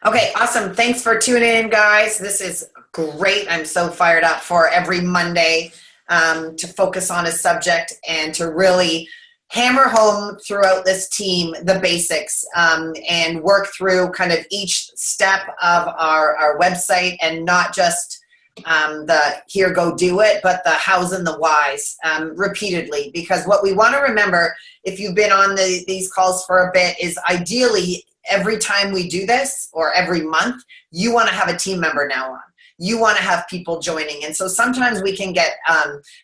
Okay, awesome. Thanks for tuning in, guys. This is great. I'm so fired up for every Monday to focus on a subject and to really hammer home throughout this team the basics and work through kind of each step of our website, and not just the here, go do it, but the hows and the whys repeatedly. Because what we want to remember, if you've been on these calls for a bit, is ideally every time we do this, or every month, you want to have a team member now on. You want to have people joining. And so sometimes we can get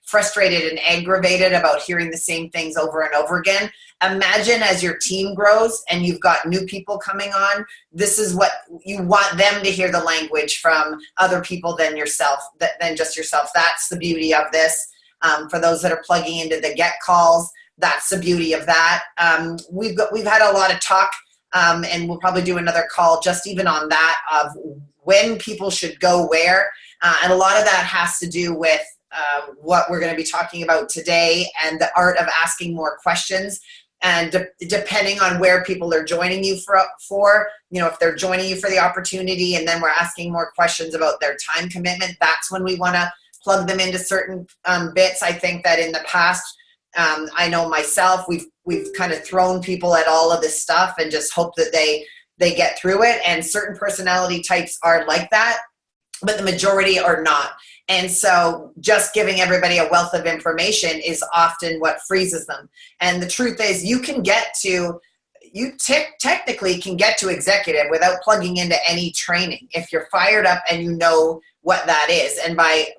frustrated and aggravated about hearing the same things over and over again. Imagine as your team grows and you've got new people coming on, this is what you want them to hear, the language from other people than yourself, than just yourself. That's the beauty of this. For those that are plugging into the Get calls, that's the beauty of that. We've had a lot of talk, and we'll probably do another call just even on that, of when people should go where. And a lot of that has to do with what we're going to be talking about today, and the art of asking more questions. And depending on where people are joining you for, you know, if they're joining you for the opportunity and then we're asking more questions about their time commitment, that's when we want to plug them into certain bits. I think that in the past, I know myself, we've kind of thrown people at all of this stuff and just hope that they get through it. And certain personality types are like that, but the majority are not. And so just giving everybody a wealth of information is often what freezes them. And the truth is, you technically can get to executive without plugging into any training if you're fired up and you know what that is. And by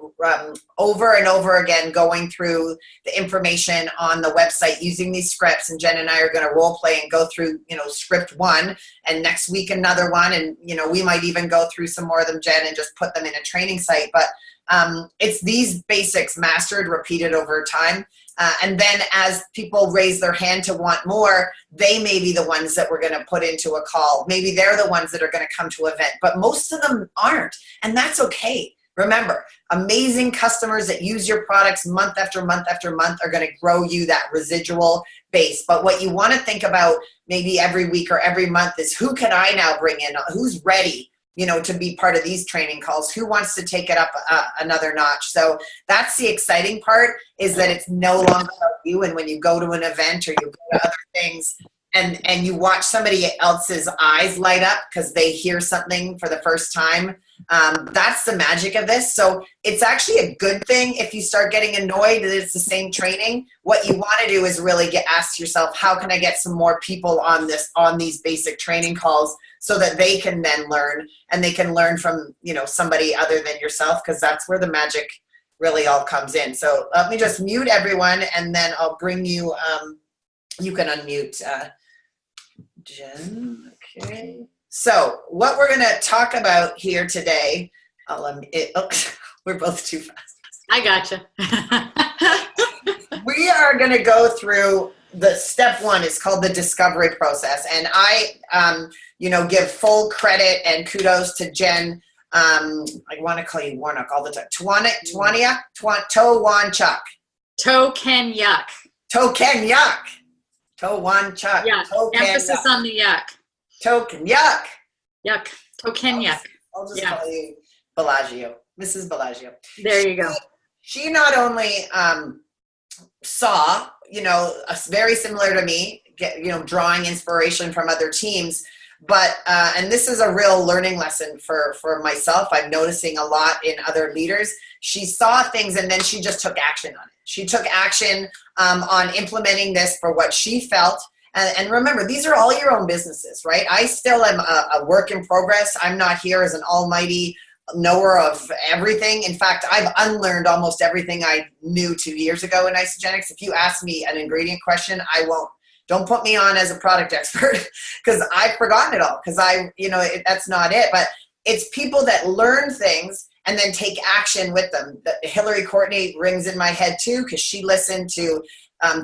over and over again going through the information on the website using these scripts, and Jen and I are going to role play and go through, you know, script one, and next week another one, and you know, we might even go through some more of them, Jen, and just put them in a training site. But it's these basics mastered, repeated over time. And then as people raise their hand to want more, they may be the ones that we're going to put into a call. Maybe they're the ones that are going to come to an event, but most of them aren't. And that's okay. Remember, amazing customers that use your products month after month after month are going to grow you that residual base. But what you want to think about maybe every week or every month is, who can I now bring in? Who's ready, you know, to be part of these training calls? Who wants to take it up another notch? So that's the exciting part, is that it's no longer about you. And when you go to an event or you go to other things and you watch somebody else's eyes light up because they hear something for the first time, that's the magic of this. So it's actually a good thing if you start getting annoyed that it's the same training. What you want to do is really ask yourself, how can I get some more people on these basic training calls, so that they can then learn, and they can learn from, you know, somebody other than yourself, because that's where the magic really all comes in. So let me just mute everyone, and then I'll bring you, you can unmute Jen. Okay. So what we're going to talk about here today, we're both too fast. I gotcha. We are going to go through the step one. Is called the discovery process. And I, you know, give full credit and kudos to Jen. I want to call you Warnock all the time. Twania Towanchuk. Tokenyak. Tokenyak. Towanchuk. Yeah. Emphasis on the yuck. Tokenyak. Yuck. Tokenyak. I'll just call you Bellagio. Mrs. Bellagio. There you go. She not only saw, you know, very similar to me, you know, drawing inspiration from other teams, but and this is a real learning lesson for myself. I'm noticing a lot in other leaders. She saw things and then she just took action on it. She took action on implementing this for what she felt. And remember, these are all your own businesses, right? I still am a work in progress. I'm not here as an almighty knower of everything. In fact, I've unlearned almost everything I knew 2 years ago in Isogenics. If you ask me an ingredient question, I won't. Don't put me on as a product expert because I've forgotten it all, because that's not it. But it's people that learn things and then take action with them. Hillary Courtney rings in my head too, because she listened to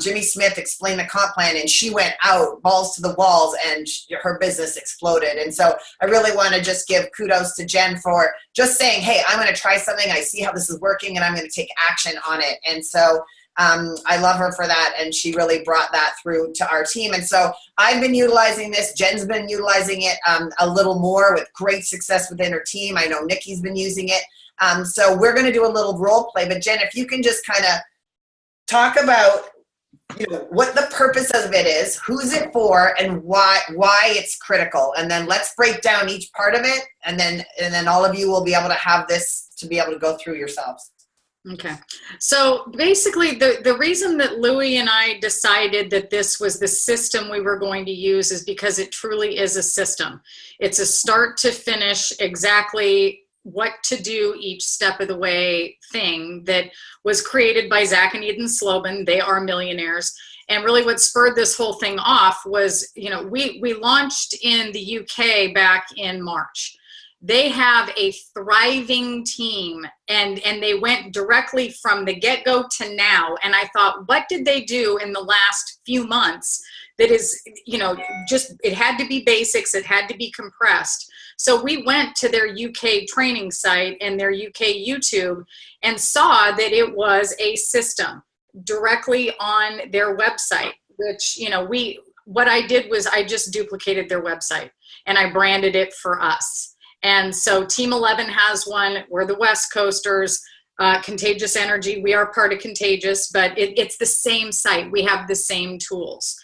Jimmy Smith explain the comp plan, and she went out balls to the walls, and her business exploded. And so I really want to just give kudos to Jen for just saying, hey, I'm going to try something. I see how this is working, and I'm going to take action on it. And so I love her for that, and she really brought that through to our team. And so I've been utilizing this. Jen's been utilizing it a little more with great success within her team. I know Nikki's been using it. So we're going to do a little role play. But Jen, if you can just kind of talk about what the purpose of it is, who's it for, and why it's critical. And then let's break down each part of it, and then all of you will be able to have this to be able to go through yourselves. Okay. So basically the reason that Louie and I decided that this was the system we were going to use is because it truly is a system. It's a start to finish, exactly what to do each step of the way thing that was created by Zach and Eden Slobin. They are millionaires. And really what spurred this whole thing off was, we launched in the UK back in March. They have a thriving team, and they went directly from the get-go to now. And I thought, what did they do in the last few months that is, just, it had to be basics, it had to be compressed. So we went to their UK training site and their UK YouTube and saw that it was a system directly on their website, which, what I did was I just duplicated their website and I branded it for us. And so Team 11 has one. We're the West Coasters. Contagious Energy, we are part of Contagious, but it's the same site. We have the same tools.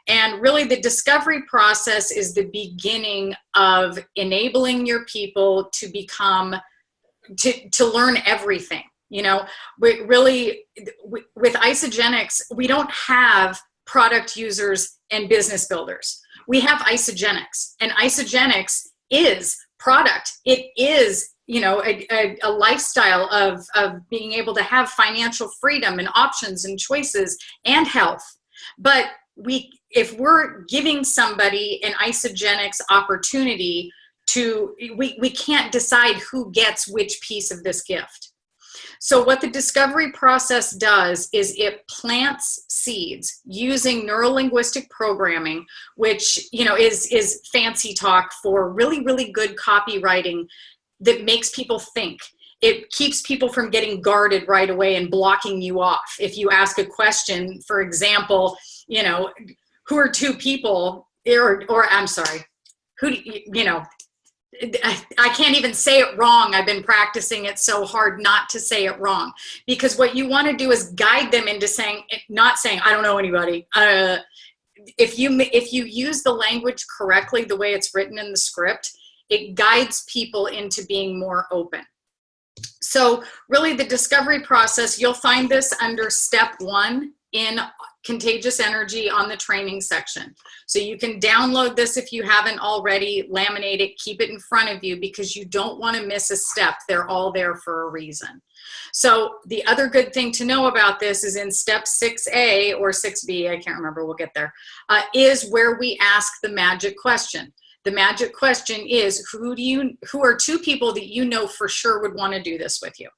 And really the discovery process is the beginning of enabling your people to become, to learn everything. With Isagenix, we don't have product users and business builders. We have Isagenix, and Isagenix is product. It is, a lifestyle of being able to have financial freedom and options and choices and health. But if we're giving somebody an Isagenix opportunity we can't decide who gets which piece of this gift. So what the discovery process does is it plants seeds using neuro-linguistic programming, which, is fancy talk for really, really good copywriting that makes people think. It keeps people from getting guarded right away and blocking you off. If you ask a question, for example, who are two people, or I'm sorry, I can't even say it wrong. I've been practicing it so hard not to say it wrong, because what you want to do is guide them into not saying, I don't know anybody. If you use the language correctly, the way it's written in the script, it guides people into being more open. So really the discovery process, you'll find this under step 1 in Contagious Energy on the training section. So you can download this if you haven't already, laminate it, keep it in front of you, because you don't want to miss a step. They're all there for a reason. So the other good thing to know about this is in step 6A or 6B, I can't remember, we'll get there, is where we ask the magic question. The magic question is, who are two people that you know for sure would want to do this with you?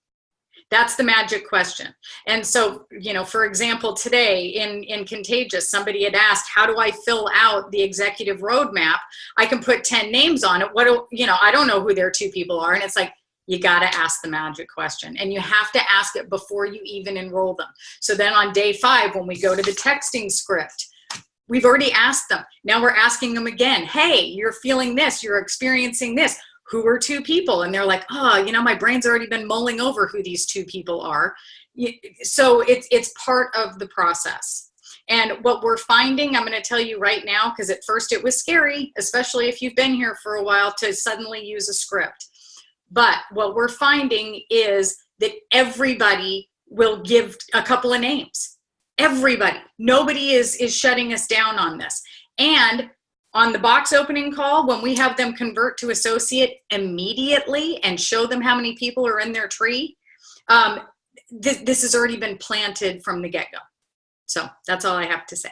That's the magic question. And so, for example, today in Contagious, somebody had asked, how do I fill out the executive roadmap? I can put 10 names on it. I don't know who their two people are. And it's like, you got to ask the magic question, and you have to ask it before you even enroll them. So then on day 5, when we go to the texting script, we've already asked them. Now we're asking them again, hey, you're feeling this, you're experiencing this. Who are two people? And they're like, my brain's already been mulling over who these two people are. So it's part of the process. And what we're finding, I'm going to tell you right now, because at first it was scary, especially if you've been here for a while, to suddenly use a script. But what we're finding is that everybody will give a couple of names. Everybody. Nobody is shutting us down on this. And on the box opening call, when we have them convert to associate immediately and show them how many people are in their tree, this has already been planted from the get-go. So that's all I have to say.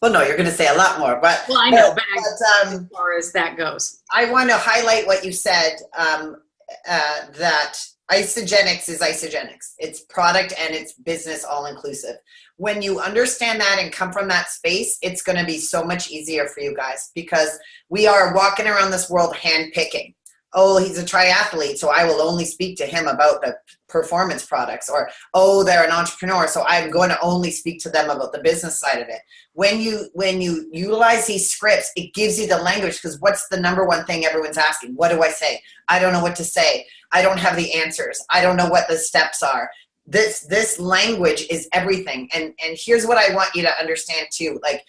Well, no, you're going to say a lot more, but well, I know, but as far as that goes, I want to highlight what you said, that Isagenix is Isagenix. It's product and it's business all inclusive. When you understand that and come from that space, it's going to be so much easier for you guys, because we are walking around this world hand picking. oh, he's a triathlete, so I will only speak to him about the performance products. Or, oh, they're an entrepreneur, so I'm going to only speak to them about the business side of it. When you utilize these scripts, it gives you the language, because what's the number one thing everyone's asking? What do I say? I don't know what to say. I don't have the answers. I don't know what the steps are. This language is everything. And here's what I want you to understand too. Like,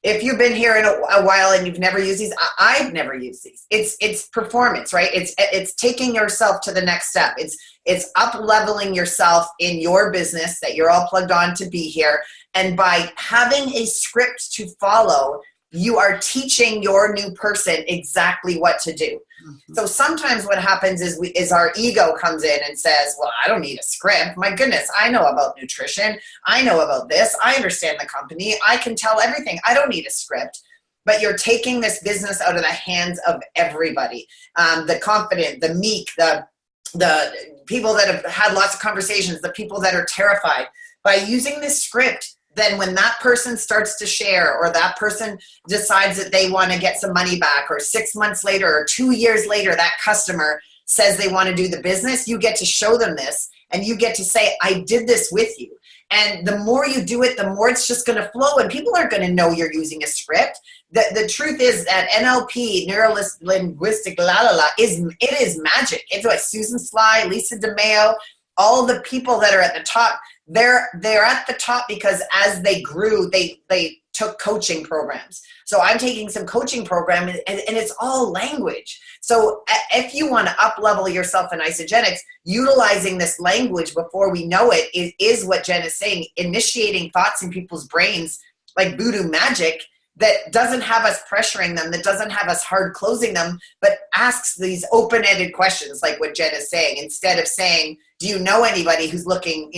if you've been here in a while and you've never used these, I've never used these. It's performance, right? It's taking yourself to the next step. It's up leveling yourself in your business that you're all plugged on to be here. And by having a script to follow, you are teaching your new person exactly what to do. Mm-hmm. So sometimes what happens is our ego comes in and says, well, I don't need a script. My goodness, I know about nutrition. I know about this. I understand the company. I can tell everything. I don't need a script. But you're taking this business out of the hands of everybody. The confident, the meek, the people that have had lots of conversations, the people that are terrified. By using this script, then when that person starts to share, or that person decides that they want to get some money back, or 6 months later or 2 years later, that customer says they want to do the business, you get to show them this, and you get to say, I did this with you. And the more you do it, the more it's just going to flow, and people aren't going to know you're using a script. The truth is that NLP, neuro-linguistic, it is magic. It's like Susan Sly, Lisa DeMeo, all the people that are at the top. They're at the top because as they grew, they took coaching programs. So I'm taking some coaching program, and it's all language. So if you want to up level yourself in Isagenix, utilizing this language before we know it is what Jen is saying, initiating thoughts in people's brains like voodoo magic, that doesn't have us pressuring them, that doesn't have us hard closing them, but asks these open-ended questions like what Jen is saying, instead of saying, do you know anybody who's looking,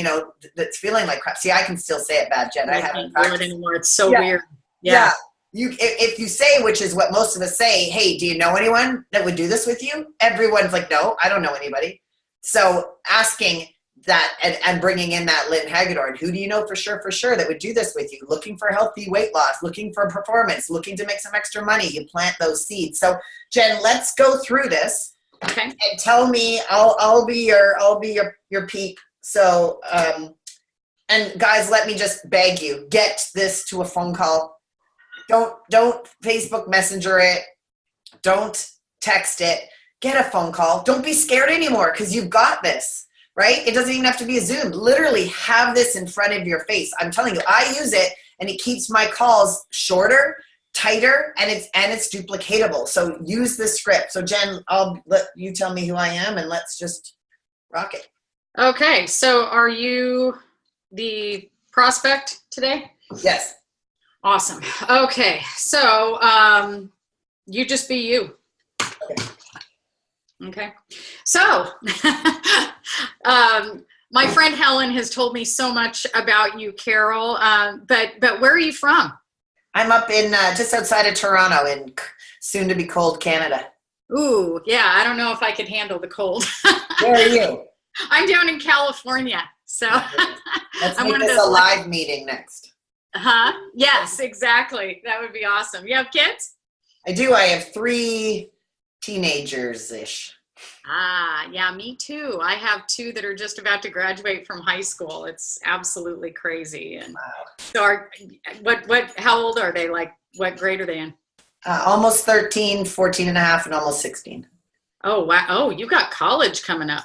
that's feeling like crap? See, I can still say it bad, Jen. I haven't practiced it anymore. It's so weird. Yeah. If you say, which is what most of us say, hey, do you know anyone that would do this with you? Everyone's like, no, I don't know anybody. So asking that and bringing in that Lynn Hagedorn, who do you know for sure that would do this with you? Looking for healthy weight loss, looking for performance, looking to make some extra money. You plant those seeds. So Jen, let's go through this. Okay. And tell me, I'll be your peep. So, and guys, let me just beg you, get this to a phone call. Don't Facebook Messenger it. Don't text it. Get a phone call. Don't be scared anymore, because you've got this, right? It doesn't even have to be a Zoom. Literally have this in front of your face. I'm telling you, I use it, and it keeps my calls shorter, tighter, and it's duplicatable. So use this script. So Jen, I'll let you tell me who I am, and let's just rock it. Okay. So are you the prospect today? Yes. Awesome. Okay. So you just be you. Okay. So my friend Helen has told me so much about you, Carol, but where are you from? I'm up in just outside of Toronto in soon to be cold Canada. Ooh, yeah. I don't know if I could handle the cold. Where are you? I'm down in California. So let's make this a live meeting next. Yes, exactly. That would be awesome. You have kids? I do. I have 3 teenagers-ish. Yeah, me too. I have 2 that are just about to graduate from high school. It's absolutely crazy. And wow. So how old are they? Like, what grade are they in? Almost 13, 14 and a half, and almost 16. Oh, wow. Oh, you got college coming up.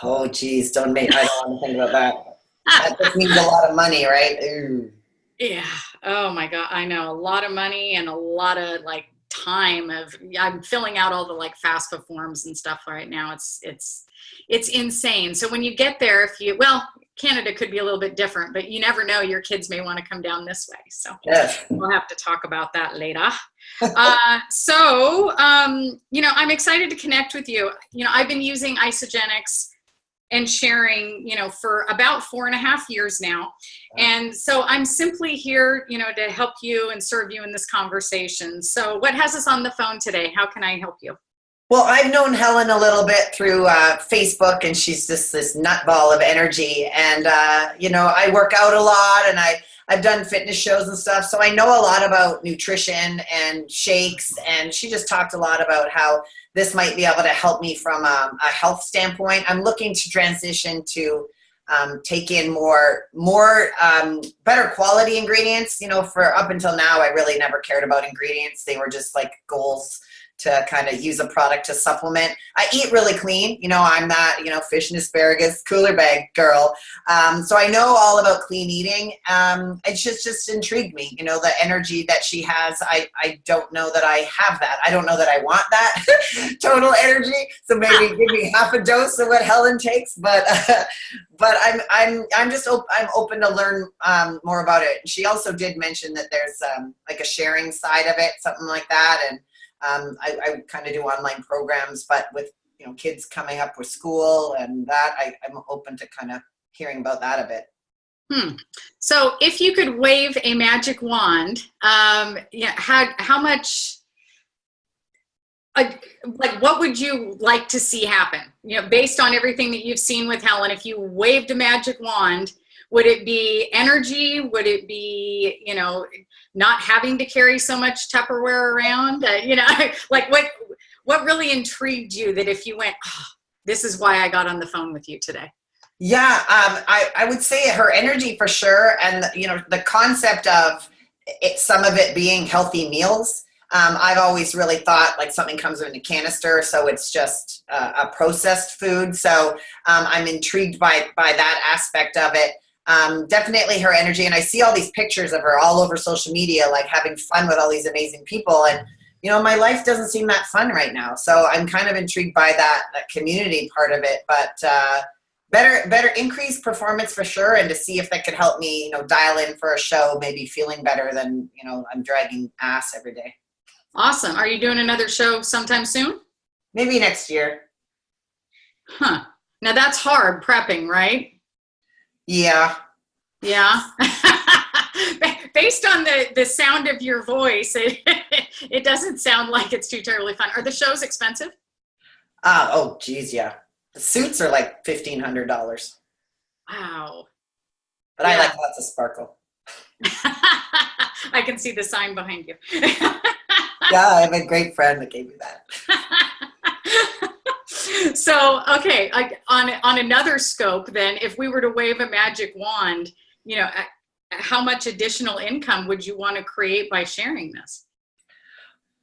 Oh, geez. I don't want to think about that. That just means a lot of money, right? Ooh. Yeah. Oh my God. I know, a lot of money and a lot of time I'm filling out all the FAFSA forms and stuff right now. It's insane. So when you get there, Canada could be a little bit different, but you never know, your kids may want to come down this way. So yes. We'll have to talk about that later. I'm excited to connect with you. I've been using Isagenix and sharing, for about 4.5 years now. And so I'm simply here, to help you and serve you in this conversation. So what has us on the phone today? How can I help you? Well, I've known Helen a little bit through Facebook, and she's just this nutball of energy. And, I work out a lot, and I've done fitness shows and stuff, so I know a lot about nutrition and shakes. And she just talked a lot about how this might be able to help me from a health standpoint. I'm looking to transition to take in more better quality ingredients. You know, for up until now, I really never cared about ingredients. They were just like goals to kind of use a product to supplement. I eat really clean. You know, I'm not, you know, fish and asparagus cooler bag girl. So I know all about clean eating. It's just intrigued me, you know, the energy that she has. I don't know that I have that. I don't know that I want that total energy. So maybe give me half a dose of what Helen takes, but I'm just I'm open to learn more about it. She also did mention that there's like a sharing side of it, something like that. And I kind of do online programs, but with, you know, kids coming up with school and that, I'm open to kind of hearing about that a bit. So if you could wave a magic wand, yeah, how much, like what would you like to see happen? You know, based on everything that you've seen with Helen, if you waved a magic wand, would it be energy? Would it be, you know, not having to carry so much Tupperware around? You know, like what really intrigued you that if you went, oh, this is why I got on the phone with you today? Yeah, I would say her energy for sure. And, you know, the concept of it, some of it being healthy meals. I've always really thought like something comes in a canister, so it's just a processed food. So I'm intrigued by that aspect of it. Definitely her energy. And I see all these pictures of her all over social media, like having fun with all these amazing people. And, you know, my life doesn't seem that fun right now. So I'm kind of intrigued by that community part of it, but better increased performance for sure. And to see if that could help me, you know, dial in for a show, maybe feeling better than, you know, I'm dragging ass every day. Awesome. Are you doing another show sometime soon? Maybe next year. Huh. Now that's hard prepping, right? Yeah. Yeah. Based on the sound of your voice, it doesn't sound like it's too terribly fun. Are the shows expensive? Oh, geez, yeah. The suits are like $1,500. Wow. But yeah. I like lots of sparkle. I can see the sign behind you. Yeah, I have a great friend that gave me that. So, okay, on another scope then, if we were to wave a magic wand, you know, how much additional income would you want to create by sharing this?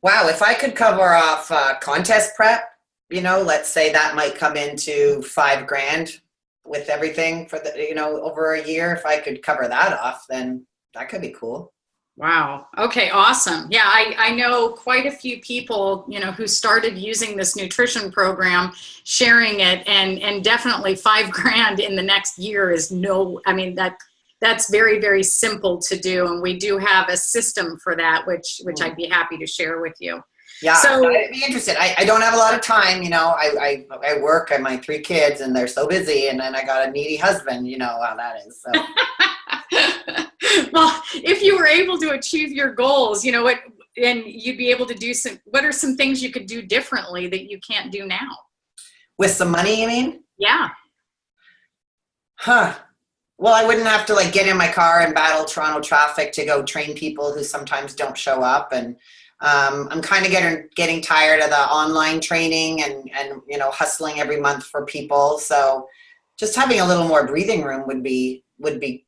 Wow, if I could cover off contest prep, you know, let's say that might come into $5,000 with everything for the, you know, over a year. If I could cover that off, then that could be cool. Wow. Okay. Awesome. Yeah. I know quite a few people, you know, who started using this nutrition program, sharing it, and definitely $5,000 in the next year is I mean, that's very, very simple to do. And we do have a system for that, which I'd be happy to share with you. Yeah, so I'd be interested. I don't have a lot of time, you know. I work, and my 3 kids, and they're so busy, and then I got a needy husband. You know how that is. So. Well, if you were able to achieve your goals, you know what, and you'd be able to do what are some things you could do differently that you can't do now? With some money, you mean? Yeah. Huh. Well, I wouldn't have to like get in my car and battle Toronto traffic to go train people who sometimes don't show up. And I'm kind of getting tired of the online training and you know, hustling every month for people. So just having a little more breathing room would be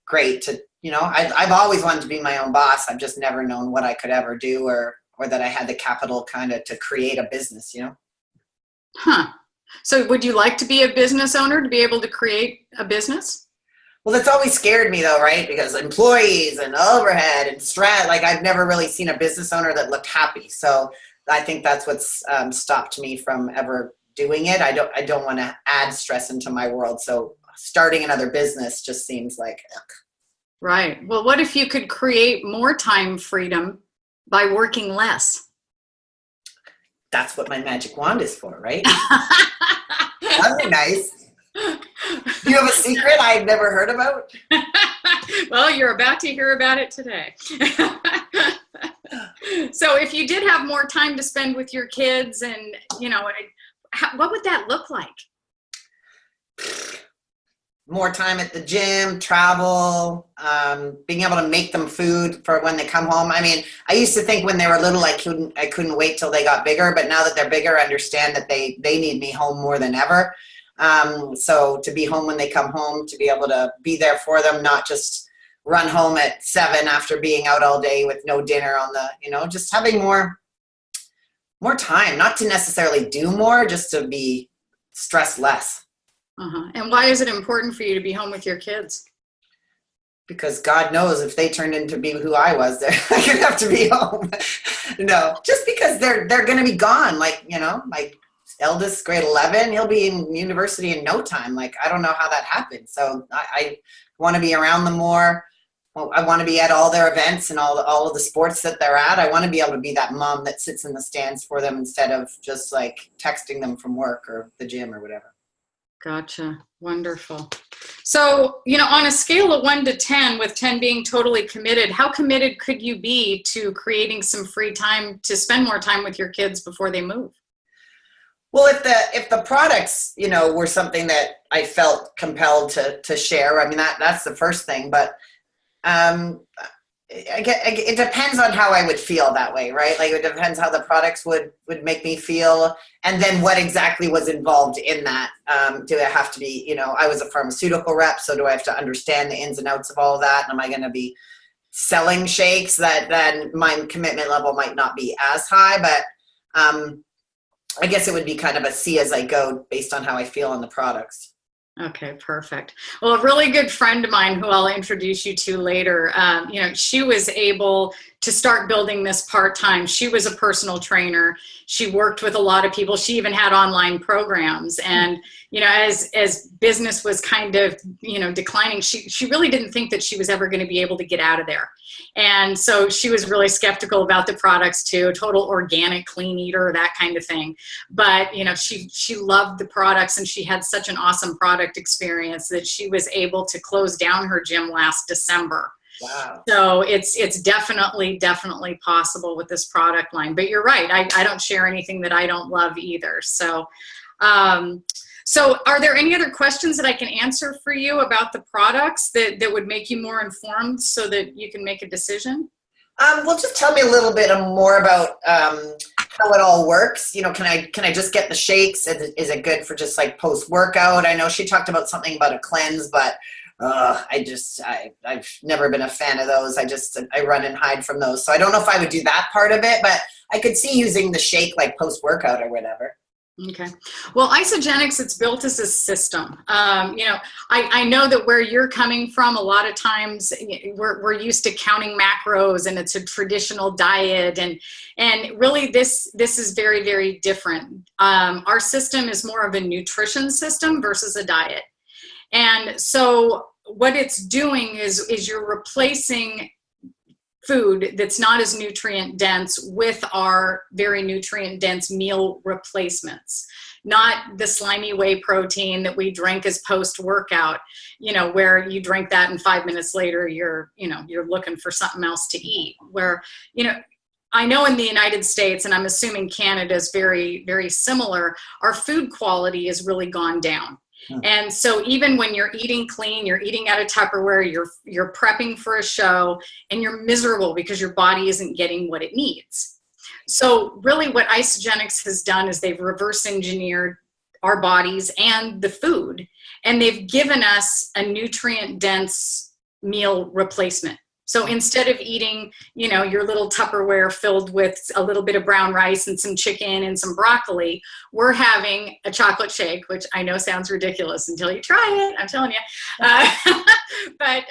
great to, you know, I've always wanted to be my own boss. I've just never known what I could ever do or that I had the capital kind of to create a business, you know? Huh. So would you like to be a business owner, to be able to create a business? Well, that's always scared me though, right? Because employees and overhead and stress, like I've never really seen a business owner that looked happy. So I think that's what's stopped me from ever doing it. I don't want to add stress into my world. So starting another business just seems like, ugh. Right. Well, what if you could create more time freedom by working less? That's what my magic wand is for, right? That'd be nice. Do you have a secret I've never heard about? Well, you're about to hear about it today. So if you did have more time to spend with your kids and, you know, what would that look like? more time at the gym, travel, being able to make them food for when they come home. I mean, I used to think when they were little, I couldn't wait till they got bigger, but now that they're bigger, I understand that they need me home more than ever. So to be home when they come home, to be able to be there for them, not just run home at 7 after being out all day with no dinner on the, just having more time, not to necessarily do more, just to be stressed less. And why is it important for you to be home with your kids? Because God knows if they turned into be who I was, they're going to have to be home. No, just because they're going to be gone. Like, my eldest, grade 11, he'll be in university in no time. Like, I don't know how that happened. So I want to be around them more. I want to be at all their events and all of the sports that they're at. I want to be able to be that mom that sits in the stands for them instead of just like texting them from work or the gym or whatever. Gotcha. Wonderful. So, on a scale of 1 to 10, with 10 being totally committed, how committed could you be to creating some free time to spend more time with your kids before they move? Well, if the products, were something that I felt compelled to share, I mean, that's the first thing. But it depends on how I would feel that way, right? Like, it depends how the products would make me feel, and then what exactly was involved in that. Do it have to be, I was a pharmaceutical rep, so do I have to understand the ins and outs of all of that? And am I going to be selling shakes that then my commitment level might not be as high? But I guess it would be kind of a see as I go based on how I feel on the products. Okay, perfect. Well, a really good friend of mine who I'll introduce you to later, she was able to start building this part-time. She was a personal trainer. She worked with a lot of people. She even had online programs. And, as business was kind of, declining, she really didn't think that she was ever going to be able to get out of there. And so she was really skeptical about the products too, total organic, clean eater, that kind of thing. But, she loved the products, and she had such an awesome product experience that she was able to close down her gym last December. Wow. So it's definitely possible with this product line. But you're right. I don't share anything that I don't love either. So, so are there any other questions that I can answer for you about the products that would make you more informed so that you can make a decision? Well, just tell me a little bit more about how it all works. Can I just get the shakes? Is it good for just like post workout? I know she talked about something about a cleanse, but I've never been a fan of those. I run and hide from those. So I don't know if I would do that part of it, but I could see using the shake like post workout or whatever. Okay. Well, Isagenix, it's built as a system. I know that where you're coming from, a lot of times we're used to counting macros, and it's a traditional diet, and really this is very, very different. Our system is more of a nutrition system versus a diet. And so what it's doing is you're replacing food that's not as nutrient dense with our very nutrient dense meal replacements, not the slimy whey protein that we drink as post workout, where you drink that and 5 minutes later you're looking for something else to eat. Where, I know in the United States, and I'm assuming Canada is very, very similar, our food quality has really gone down. And so even when you're eating clean, you're eating out of Tupperware, you're prepping for a show, and you're miserable because your body isn't getting what it needs. So really what Isagenix has done is they've reverse engineered our bodies and the food, and they've given us a nutrient dense meal replacement. So instead of eating, your little Tupperware filled with a little bit of brown rice and some chicken and some broccoli, we're having a chocolate shake, which I know sounds ridiculous until you try it, I'm telling you. But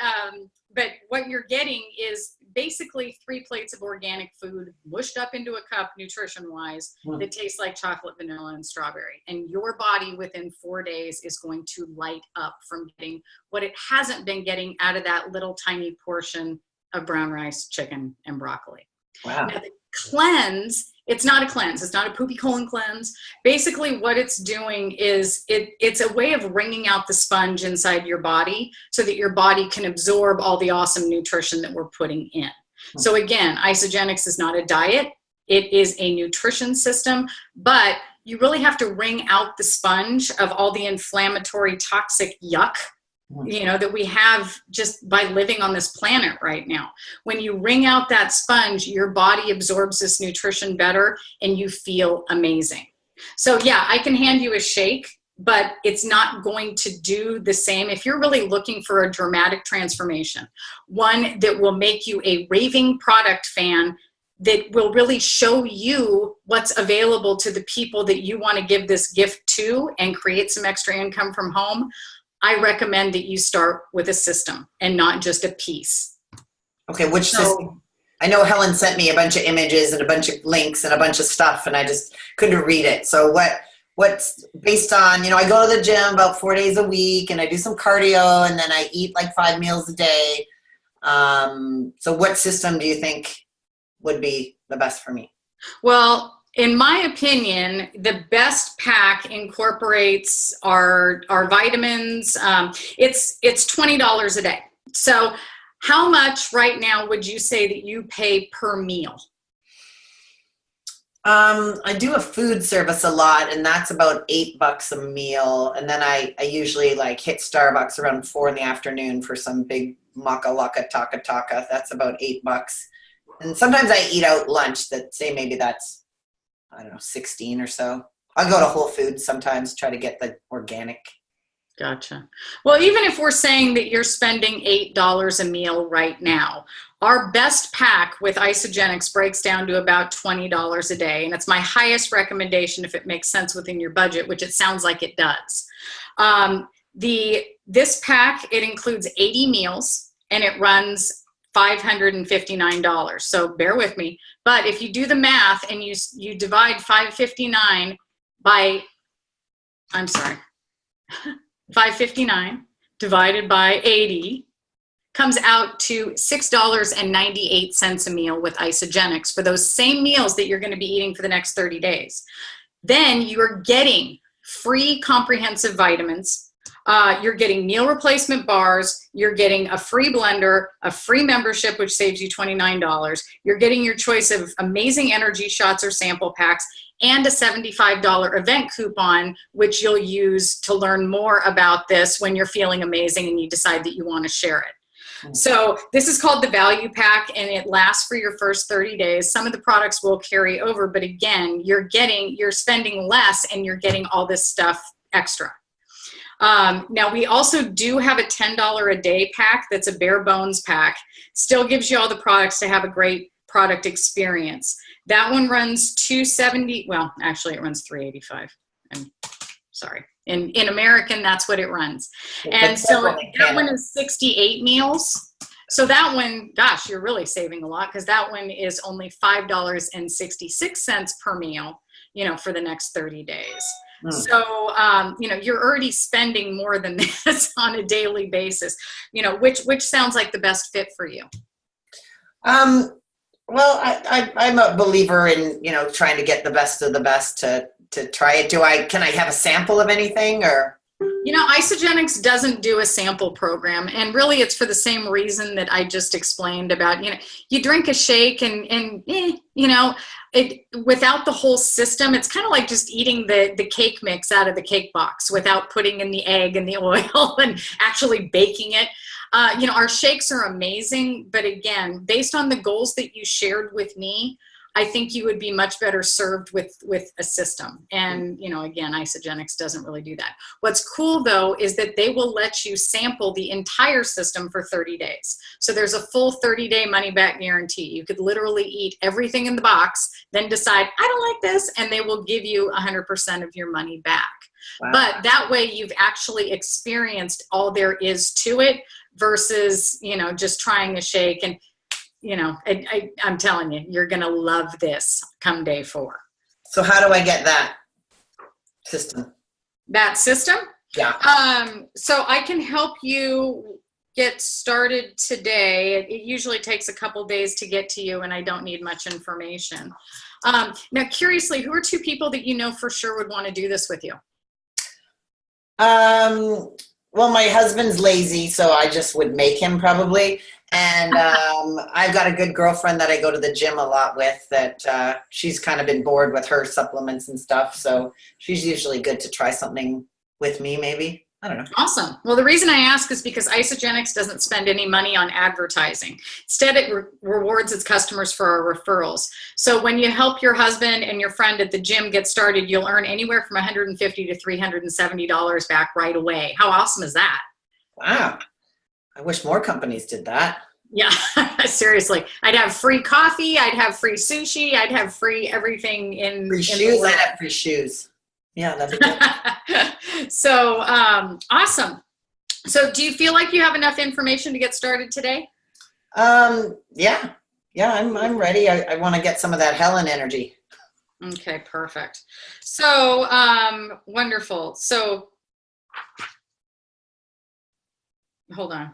what you're getting is basically 3 plates of organic food mushed up into a cup, nutrition-wise, that tastes like chocolate, vanilla, and strawberry. And your body within 4 days is going to light up from getting what it hasn't been getting out of that little tiny portion of brown rice, chicken, and broccoli. Wow. Now, the cleanse, it's not a cleanse. It's not a poopy colon cleanse. Basically, what it's doing is it's a way of wringing out the sponge inside your body so that your body can absorb all the awesome nutrition that we're putting in. So again, Isagenix is not a diet. It is a nutrition system, but you really have to wring out the sponge of all the inflammatory, toxic yuck that we have just by living on this planet right now. When you wring out that sponge, your body absorbs this nutrition better and you feel amazing. So yeah, I can hand you a shake, but it's not going to do the same. If you're really looking for a dramatic transformation, one that will make you a raving product fan, that will really show you what's available to the people that you want to give this gift to and create some extra income from home, I recommend that you start with a system and not just a piece. Okay, which system? I know Helen sent me a bunch of images and a bunch of links and a bunch of stuff, and I just couldn't read it. So what's based on, I go to the gym about 4 days a week, and I do some cardio, and then I eat like 5 meals a day. So what system do you think would be the best for me? Well, in my opinion, the best pack incorporates our vitamins. It's $20 a day. So how much right now would you say that you pay per meal? I do a food service a lot, and that's about $8 a meal. And then I usually hit Starbucks around 4 p.m. for some big maca laka taka. That's about $8. And sometimes I eat out lunch that say maybe that's, I don't know, 16 or so. I'll go to Whole Foods sometimes, try to get the organic. Gotcha. Well, even if we're saying that you're spending $8 a meal right now, our best pack with Isagenix breaks down to about $20 a day. And it's my highest recommendation if it makes sense within your budget, which it sounds like it does. This pack, it includes 80 meals and it runs $559. So bear with me. But if you do the math and you divide 559 by, 559 divided by 80 comes out to $6.98 a meal with Isagenix for those same meals that you're going to be eating for the next 30 days. Then you're getting free comprehensive vitamins. You're getting meal replacement bars. You're getting a free blender, a free membership, which saves you $29. You're getting your choice of amazing energy shots or sample packs, and a $75 event coupon, which you'll use to learn more about this when you're feeling amazing and you decide that you want to share it. So this is called the value pack, and it lasts for your first 30 days. Some of the products will carry over, but again, you're spending less and you're getting all this stuff extra. Now we also do have a $10 a day pack that's a bare bones pack. Still gives you all the products to have a great product experience. That one runs $270. Well, actually it runs $385. I'm sorry. In American, that's what it runs. And so that one is 68 meals. So that one, gosh, you're really saving a lot because that one is only $5.66 per meal, for the next 30 days. So, you're already spending more than this on a daily basis, which sounds like the best fit for you. Well, I'm a believer in, trying to get the best of the best to try it. Can I have a sample of anything or? Isagenix doesn't do a sample program, and really it's for the same reason that I just explained about, you drink a shake and without the whole system, it's kind of like just eating the cake mix out of the cake box without putting in the egg and the oil and actually baking it. Our shakes are amazing, but again, based on the goals that you shared with me, I think you would be much better served with a system. And, again, Isagenix doesn't really do that. What's cool, though, is that they will let you sample the entire system for 30 days. So there's a full 30-day money-back guarantee. You could literally eat everything in the box, then decide, I don't like this, and they will give you 100% of your money back. Wow. But that way you've actually experienced all there is to it versus, just trying a shake. And I'm telling you, you're going to love this come day 4. So how do I get that system? That system? Yeah. So I can help you get started today. It usually takes a couple days to get to you, and I don't need much information. Now, curiously, who are 2 people that you know for sure would want to do this with you? Well, my husband's lazy, so I just would make him probably. And I've got a good girlfriend that I go to the gym a lot with that she's kind of been bored with her supplements and stuff. So she's usually good to try something with me maybe. I don't know. Awesome. Well, the reason I ask is because Isagenix doesn't spend any money on advertising. Instead, it rewards its customers for our referrals. So when you help your husband and your friend at the gym get started, you'll earn anywhere from $150 to $370 back right away. How awesome is that? Wow. I wish more companies did that. Yeah, seriously. I'd have free coffee. I'd have free sushi. I'd have free everything in Free in shoes. the I'd have free shoes. Yeah, that'd be good. So awesome. So do you feel like you have enough information to get started today? Yeah. I'm ready. I want to get some of that Helen energy. Okay, perfect. So wonderful. So hold on.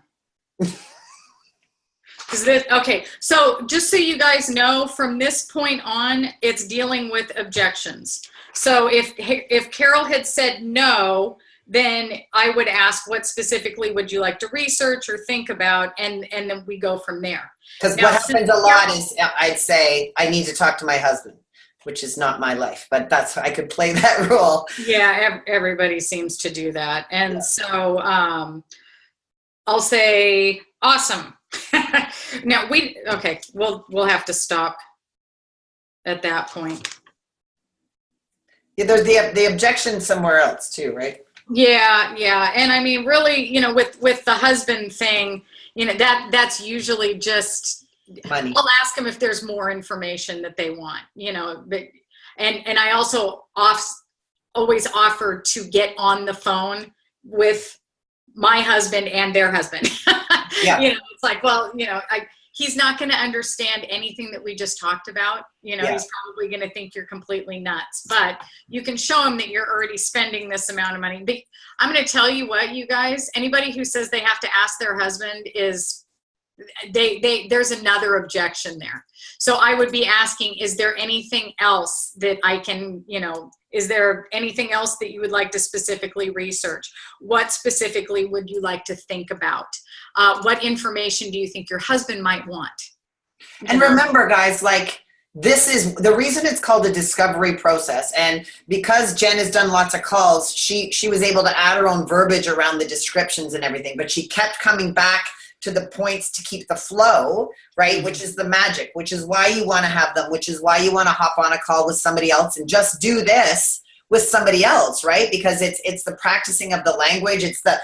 Okay, so just so you guys know, from this point on, it's dealing with objections. So if Carol had said no, then I would ask, what specifically would you like to research or think about, and then we go from there. Because what happens a lot is I'd say I need to talk to my husband, which is not my life, but I could play that role. Yeah, everybody seems to do that, and so I'll say awesome. Now we'll have to stop at that point. Yeah, there's the objection somewhere else too, right? Yeah, and I mean, really, with the husband thing, that's usually just Money. I'll ask them if there's more information that they want, but and I also always offer to get on the phone with my husband and their husband. Yeah. It's like, well, he's not going to understand anything that we just talked about. He's probably going to think you're completely nuts, but you can show him that you're already spending this amount of money. I'm going to tell you what, you guys, anybody who says they have to ask their husband there's another objection there. So I would be asking, is there anything else that I can, is there anything else that you would like to specifically research? What specifically would you like to think about? What information do you think your husband might want? And remember, guys, this is the reason it's called the discovery process. And because Jen has done lots of calls, she was able to add her own verbiage around the descriptions and everything, but she kept coming back to the points to keep the flow, right? Which is the magic, which is why you want to have them, which is why you want to hop on a call with somebody else and just do this with somebody else, right? Because it's the practicing of the language. It's the,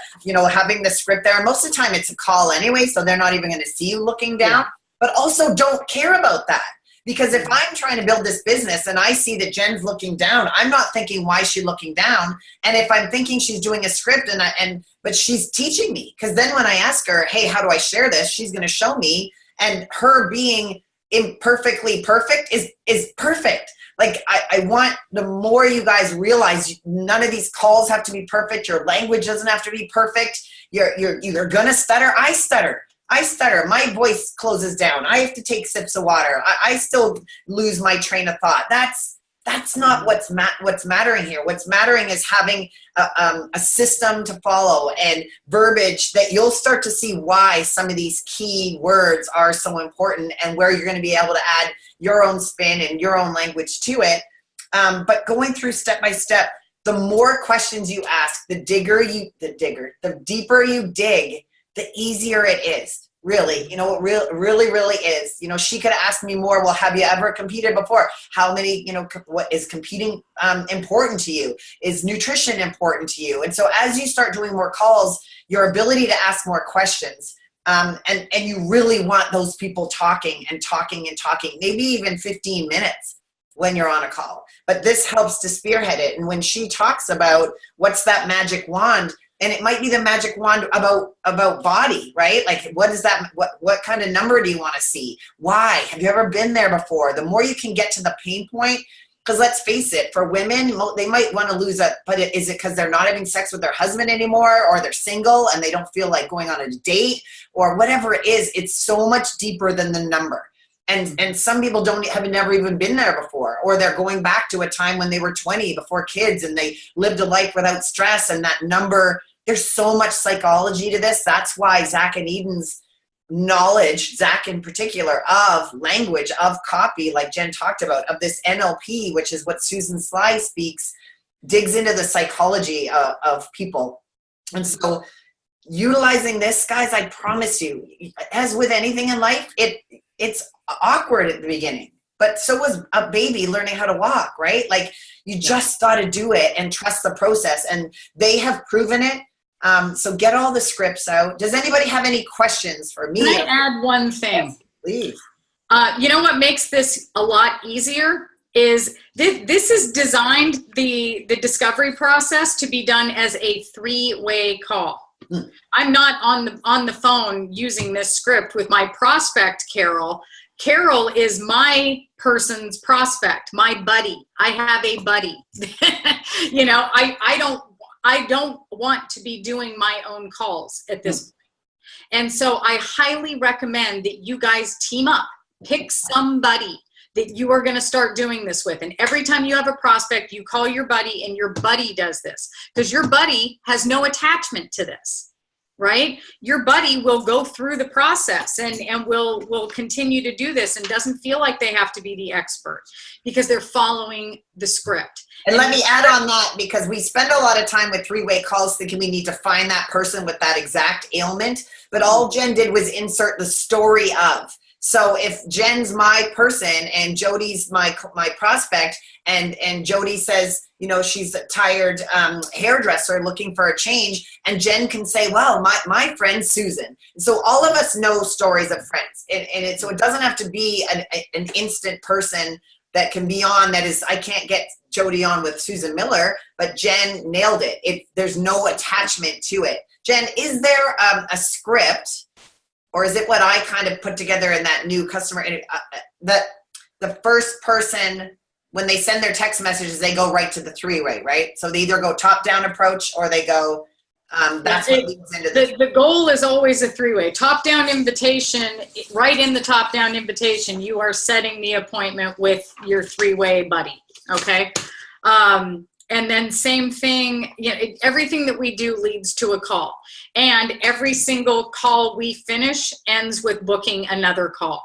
having the script there. And most of the time it's a call anyway, so they're not even going to see you looking down, but also don't care about that. Because if I'm trying to build this business and I see that Jen's looking down, I'm not thinking, why is she looking down? And if I'm thinking she's doing a script but she's teaching me, because then when I ask her, hey, how do I share this? She's going to show me, and her being imperfectly perfect is perfect. I want the more you guys realize none of these calls have to be perfect. Your language doesn't have to be perfect. You're going to stutter. I stutter. My voice closes down. I have to take sips of water. I still lose my train of thought. That's not what's mattering here. What's mattering is having a system to follow and verbiage that you'll start to see why some of these key words are so important and where you're going to be able to add your own spin and your own language to it. But going through step by step, the more questions you ask, the deeper you dig, the easier it is, really. It really is. She could ask me more, well, have you ever competed before? How many, what is competing important to you? Is nutrition important to you? And so as you start doing more calls, your ability to ask more questions, and you really want those people talking and talking and talking, maybe even 15 minutes when you're on a call. But this helps to spearhead it. And when she talks about what's that magic wand, and it might be the magic wand about body, right? What is that? What kind of number do you want to see? Why? Have you ever been there before? The more you can get to the pain point, because let's face it, for women, they might want to lose but is it because they're not having sex with their husband anymore, or they're single and they don't feel like going on a date, or whatever it is? It's so much deeper than the number. And some people have never even been there before, or they're going back to a time when they were 20 before kids and they lived a life without stress, and that number, there's so much psychology to this. That's why Zach and Eden's knowledge, Zach in particular, of language, of copy, like Jen talked about, of this NLP, which is what Susan Sly speaks, digs into the psychology of people And so utilizing this, guys, I promise you, as with anything in life, it's awkward at the beginning, but so was a baby learning how to walk, right? Like you just got to do it and trust the process, and they have proven it. So get all the scripts out. Does anybody have any questions for me? Can I add one thing? Yes, please. You know what makes this a lot easier is this is designed, the discovery process, to be done as a 3-way call. I'm not on the phone using this script with my prospect, Carol. Carol is my person's prospect, my buddy. I have a buddy. You know, I don't want to be doing my own calls at this point. And so I highly recommend that you guys team up. Pick somebody that you are going to start doing this with. And every time you have a prospect, you call your buddy, and your buddy does this, because your buddy has no attachment to this, right? Your buddy will go through the process and will continue to do this, and doesn't feel like they have to be the expert because they're following the script. And let me add on that, because we spend a lot of time with 3-way calls thinking we need to find that person with that exact ailment. But all Jen did was insert the story of. So if Jen's my person and Jody's my prospect, and Jody says, you know, she's a tired hairdresser looking for a change, and Jen can say, well, my friend Susan. So all of us know stories of friends, and so it doesn't have to be an instant person that can be on. That is, I can't get Jody on with Susan Miller, but Jen nailed it. There's no attachment to it. Jen, is there a script? Or is it what I kind of put together in that new customer, that the first person, when they send their text messages, they go right to the 3-way, right? So they either go top-down approach, or they go, that's what leads into the goal is always a 3-way. Top-down invitation, right in the top-down invitation, you are setting the appointment with your 3-way buddy, okay? And then same thing, you know, everything that we do leads to a call. And every single call we finish ends with booking another call.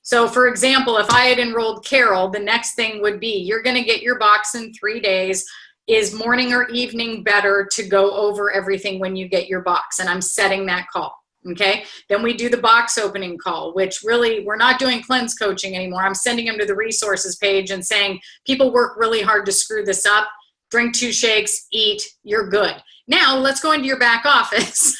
So for example, if I had enrolled Carol, the next thing would be, you're going to get your box in 3 days. Is morning or evening better to go over everything when you get your box? And I'm setting that call. Okay. Then we do the box opening call, which really, we're not doing cleanse coaching anymore. I'm sending them to the resources page and saying, people work really hard to screw this up. Drink 2 shakes, eat, you're good. Now let's go into your back office.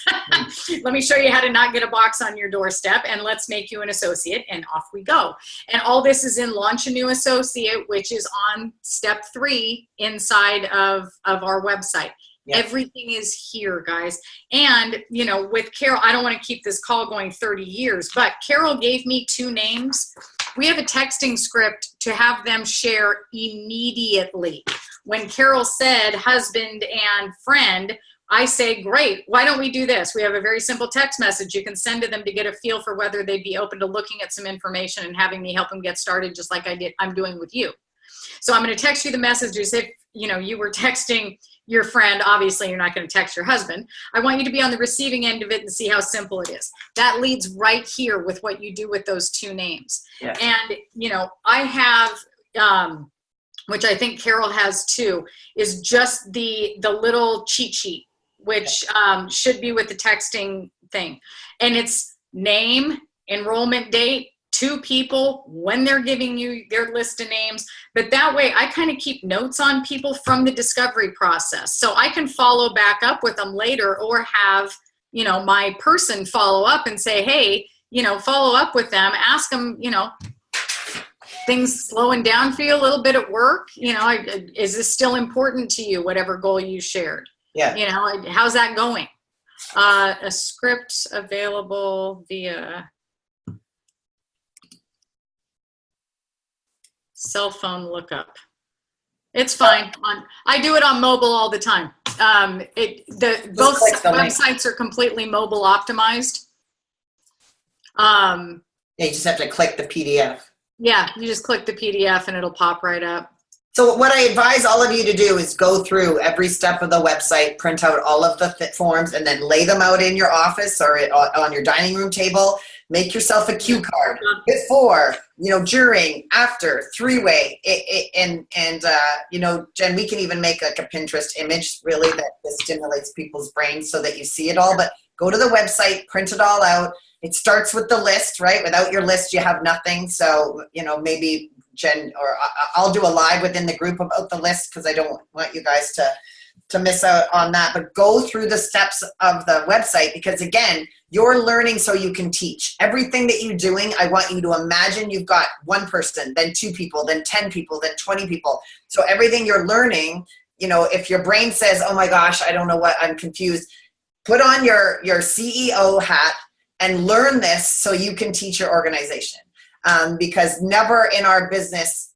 Let me show you how to not get a box on your doorstep, and let's make you an associate, and off we go. And all this is in Launch a New Associate, which is on step 3 inside of our website. Yep. Everything is here, guys. And, you know, with Carol, I don't want to keep this call going 30 years, but Carol gave me 2 names. We have a texting script to have them share immediately. When Carol said husband and friend, I say, great, why don't we do this? We have a very simple text message you can send to them to get a feel for whether they'd be open to looking at some information and having me help them get started, just like I'm doing with you. So I'm going to text you the messages. If, you know, you were texting your friend, obviously you're not going to text your husband. I want you to be on the receiving end of it and see how simple it is. That leads right here with what you do with those 2 names. Yeah. And, you know, I have, which I think Carol has too, is just the little cheat sheet, which should be with the texting thing. And it's name, enrollment date, 2 people, when they're giving you their list of names. But that way I kind of keep notes on people from the discovery process. So I can follow back up with them later, or have, you know, my person follow up and say, hey, you know, follow up with them, ask them, you know, things slowing down for you a little bit at work, you know, is this still important to you, whatever goal you shared? Yeah. You know, how's that going? A script available via cell phone lookup. It's fine. I do it on mobile all the time. Both websites are completely mobile optimized. Yeah, you just have to click the PDF. Yeah, you just click the PDF and it'll pop right up. So what I advise all of you to do is go through every step of the website, print out all of the forms, and then lay them out in your office or on your dining room table. Make yourself a cue card before, during, after, three-way. Jen, we can even make like a Pinterest image really that stimulates people's brains so that you see it all. But go to the website, print it all out. It starts with the list, right? Without your list, you have nothing. So, maybe Jen, or I'll do a live within the group about the list because I don't want you guys to miss out on that. But go through the steps of the website because, again, you're learning so you can teach. Everything that you're doing, I want you to imagine you've got one person, then 2 people, then 10 people, then 20 people. So everything you're learning, if your brain says, oh my gosh, I don't know what, I'm confused, put on your CEO hat and learn this so you can teach your organization. Because never in our business,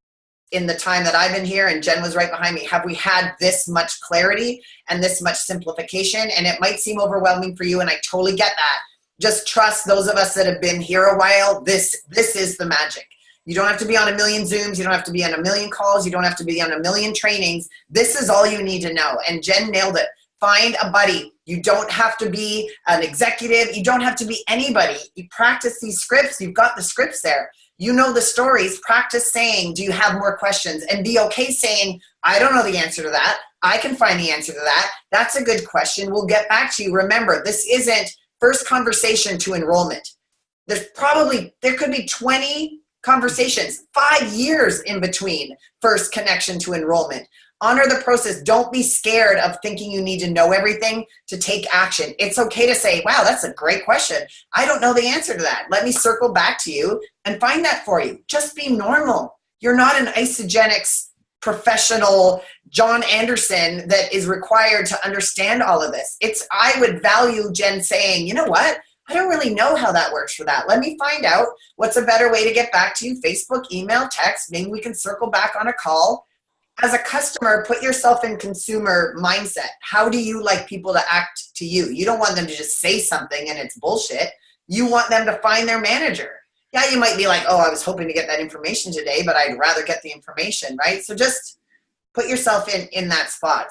in the time that I've been here, and Jen was right behind me, have we had this much clarity and this much simplification. And it might seem overwhelming for you, and I totally get that. Just trust those of us that have been here a while. This is the magic. You don't have to be on a million Zooms. You don't have to be on a million calls. You don't have to be on a million trainings. This is all you need to know. And Jen nailed it. Find a buddy. You don't have to be an executive. You don't have to be anybody. You practice these scripts. You've got the scripts there. You know the stories. Practice saying, do you have more questions? And be okay saying, I don't know the answer to that. I can find the answer to that. That's a good question. We'll get back to you. Remember, this isn't first conversation to enrollment. There could be 20 conversations, 5 years in between first connection to enrollment. Honor the process. Don't be scared of thinking you need to know everything to take action. It's okay to say, wow, that's a great question. I don't know the answer to that. Let me circle back to you and find that for you. Just be normal. You're not an Isagenix professional John Anderson that is required to understand all of this. I would value Jen saying, you know what? I don't really know how that works for that. Let me find out what's a better way to get back to you. Facebook, email, text. Maybe we can circle back on a call. As a customer, put yourself in consumer mindset. How do you like people to act to you? You don't want them to just say something and it's bullshit. You want them to find their manager. Yeah, you might be like, oh, I was hoping to get that information today, but I'd rather get the information, right? So just put yourself in that spot.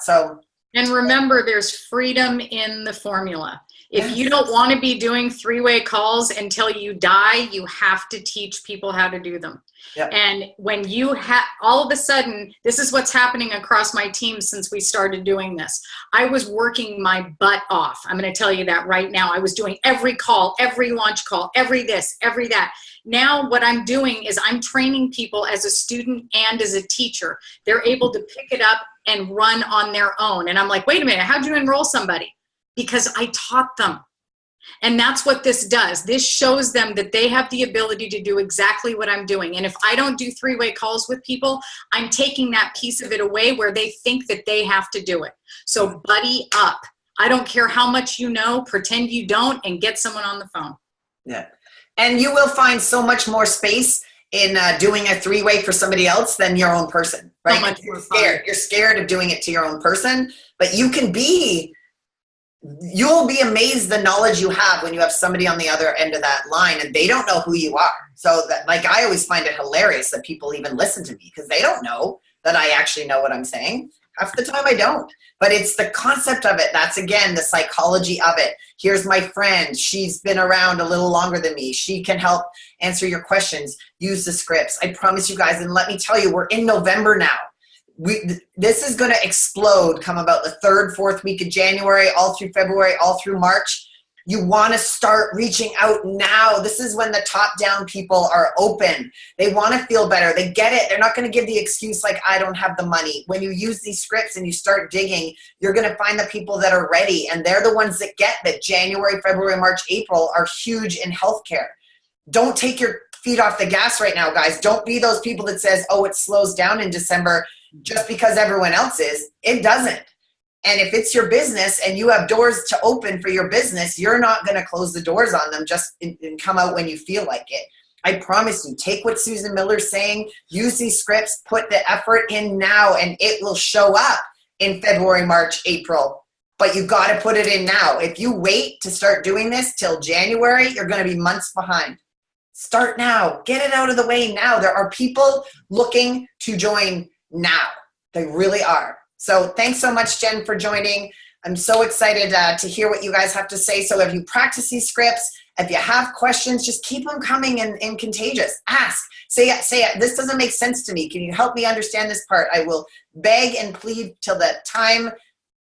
And remember, there's freedom in the formula. If you don't want to be doing 3-way calls until you die, you have to teach people how to do them. Yep. And when you all of a sudden, this is what's happening across my team since we started doing this. I was working my butt off. I'm going to tell you that right now. I was doing every call, every launch call, every this, every that. Now what I'm doing is I'm training people as a student and as a teacher. They're able to pick it up and run on their own. And I'm like, wait a minute, how'd you enroll somebody? Because I taught them. And that's what this does. This shows them that they have the ability to do exactly what I'm doing. And if I don't do 3-way calls with people, I'm taking that piece of it away where they think that they have to do it. So buddy up. I don't care how much you know, pretend you don't, and get someone on the phone. Yeah. And you will find so much more space in doing a 3-way for somebody else than your own person, right? So much more fun. You're scared of doing it to your own person, but you'll be amazed the knowledge you have when you have somebody on the other end of that line and they don't know who you are. So that, I always find it hilarious that people even listen to me because they don't know that I actually know what I'm saying. Half the time I don't, but it's the concept of it. That's, again, the psychology of it. Here's my friend. She's been around a little longer than me. She can help answer your questions. Use the scripts. I promise you guys, and let me tell you, we're in November now. This is going to explode come about the 3rd, 4th week of January, all through February, all through March. You want to start reaching out now. This is when the top-down people are open. They want to feel better. They get it. They're not going to give the excuse like, I don't have the money. When you use these scripts and you start digging, you're going to find the people that are ready, and they're the ones that get that January, February, March, April are huge in healthcare. Don't take your feet off the gas right now, guys. Don't be those people that says, oh, it slows down in December just because everyone else is. It doesn't. And if it's your business and you have doors to open for your business, you're not going to close the doors on them just and come out when you feel like it. I promise you, take what Susan Miller's saying, use these scripts, put the effort in now, and it will show up in February, March, April. But you got to put it in now. If you wait to start doing this till January, you're going to be months behind. Start now. Get it out of the way now. There are people looking to join now. They really are. So thanks so much, Jen, for joining. I'm so excited to hear what you guys have to say. So if you practice these scripts If you have questions, just keep them coming and contagious. Ask, say, this doesn't make sense to me. Can you help me understand this part? I will beg and plead till the time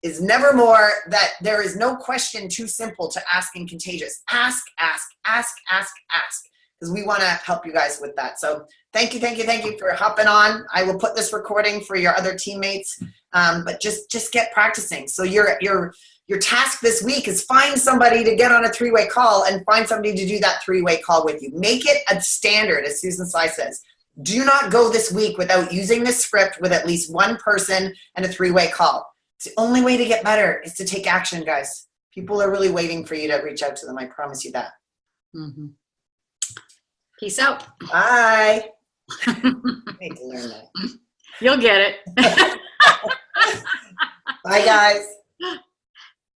is never more that there is no question too simple to ask in Contagious. Ask, ask, ask, ask, ask, because we want to help you guys with that. So thank you for hopping on. I will put this recording for your other teammates, but just get practicing. So your task this week is find somebody to get on a 3-way call and find somebody to do that 3-way call with you. Make it a standard, as Susan Sly says. Do not go this week without using this script with at least one person and a 3-way call. It's the only way to get better is to take action, guys. People are really waiting for you to reach out to them. I promise you that. Mm-hmm. Peace out. Bye. I need to learn that. You'll get it. Bye, guys.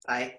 Bye.